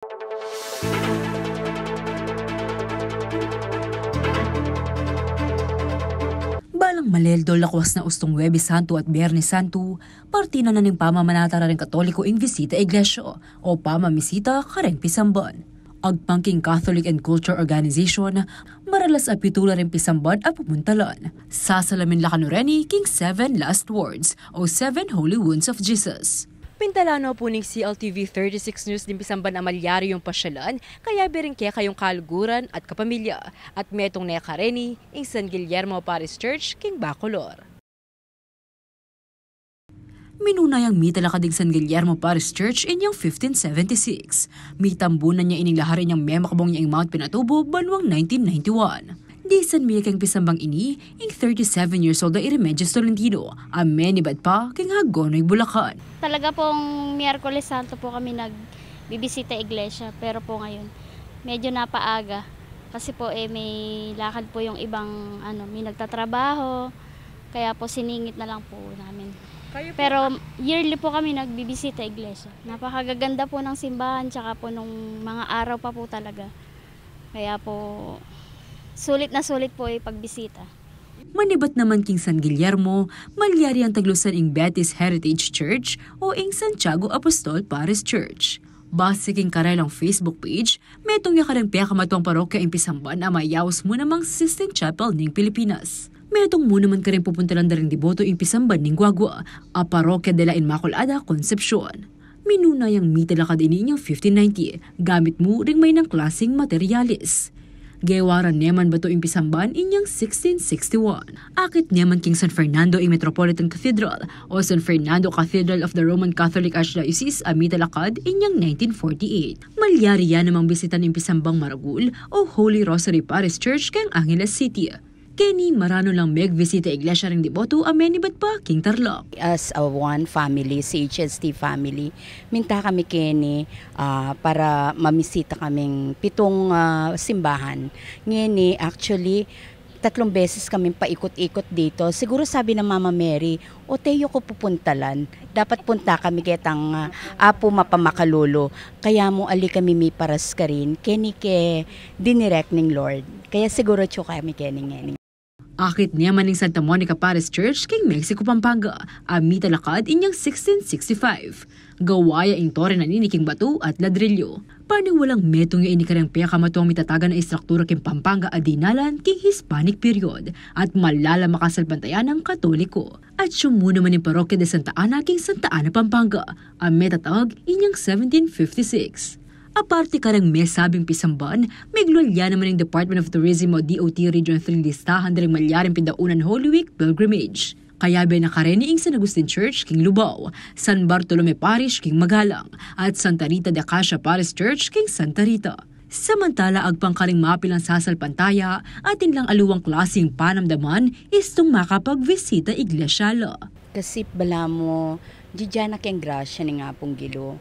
Balang Maleldo lakwas na ustong Huwebes Santo at Biyernes Santo, parte na ng pamamanatara ng Katoliko ing Visita Iglesia o pamamisita kareng Pisamban. Agpangking Catholic and Culture Organization, maralas a pitula rin Pisamban at pumuntalan. Sasalamin Lacanureni King 7 Last Words o 7 Holy Wounds of Jesus. Pintalano po ng CLTV 36 News din Pisamban amalyari yung pasyalan, kaya biringke kayong kaluguran at kapamilya. At metong nekareni, ing San Guillermo Parish Church, King Bacolor. Minunayang mitalakadig San Guillermo Parish Church inyang 1576. Mitambunan niya ining laharin niyang memakabong niya ing Mount Pinatubo banwang 1991. Di San Miguel Pisambang ini, ing 37 years old na Iremedios Tolentino, amenibad pa king Hagonoy, Bulacan. Talaga pong Miyerkules Santo po kami nagbibisita iglesia, pero po ngayon medyo napaaga kasi po may lakad po yung ibang may nagtatrabaho, kaya po siningit na lang po namin. Pero yearly po kami nagbibisita iglesia. Napakagaganda po ng simbahan, tsaka po nung mga araw pa po talaga. Kaya po sulit na sulit po yung pagbisita. Manibat naman king San Guillermo, malyari ang taglusan ing Betis Heritage Church o ing Santiago Apostol Parish Church. Base king karelang Facebook page, metong yakarang piyakamatwang parokya ing Pisamban na mayawas mo namang Sistine Chapel ning Pilipinas. Metong mo naman ka rin pupuntalan da rin deboto ing Pisamban ning Guagua, a parokya de la Inmaculada Concepcion. Minunayang mitalakad ini niyang 1590, gamit mo ring may ng klaseng materialis. Gawaran neman bato ing Pisamban inyang 1661. Akit neman king San Fernando ing Metropolitan Cathedral o San Fernando Cathedral of the Roman Catholic Archdiocese amitalakad inyang 1948. Malyari yan namang bisitan ing Pisambang Maragul o Holy Rosary Parish Church kang Angeles City. Kenny marano lang megvisita iglesia ring deboto amenibat pa king Tarlac. As a one family, CHST family, minta kami Kenny para mamisita kaming 7 simbahan. Ngayon actually 3 beses kami paikot-ikot dito. Siguro sabi ng Mama Mary, o Teo ko pupuntalan. Dapat punta kami ketang apo mapamakalolo. Kaya mo ali kami mi paras ka rin. Kenny ke dinirect ning Lord. Kaya siguro cho kami Kenny. Akit niya maning Santa Monica Parish Church king Mexico, Pampanga, amitalakad inyang 1665. Gawaya ing tore na nini king batu at ladrilyo. Paniwalang metong yung inikarang piyakamatwang mitatagan na istruktura king Pampanga adinalan king Hispanic period at malala makasalpantayan ng Katoliko. At siya muna man yung parokya de Santa Ana king Santa Ana, Pampanga, amitatag inyang 1756. Aparte karang may sabing Pisamban, may glolya naman ng Department of Tourism o DOT Region 3 listahan daling malyaring pindaunan Holy Week pilgrimage. Kaya ba nakareni ing San Agustin Church king Lubao, San Bartolome Parish king Magalang, at Santa Rita de Acacia Parish Church king Santa Rita. Samantala agpangkaring mapilang sasalpantaya at inlang aluwang klaseng panamdaman istong makapagvisita iglesyala. Kasi bala mo, diyan na keng grasya ni nga pong gilo.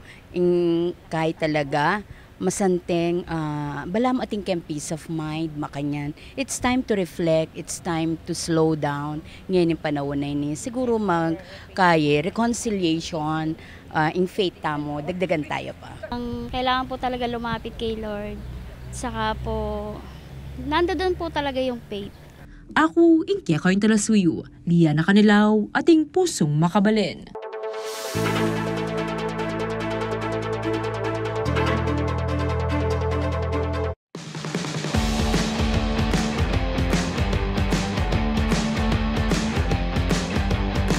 Kahit talaga, masanteng, bala mo ating kem peace of mind, makanyan. It's time to reflect, it's time to slow down. Ngayon yung panahon na ini, siguro magkaya, reconciliation, in faith tamo, dagdagan tayo pa. Kailangan po talaga lumapit kay Lord. Saka po, nandoon po talaga yung faith. Ako, ingkya kayong talasuyo, liya na kanilaw, ating pusong makabalin.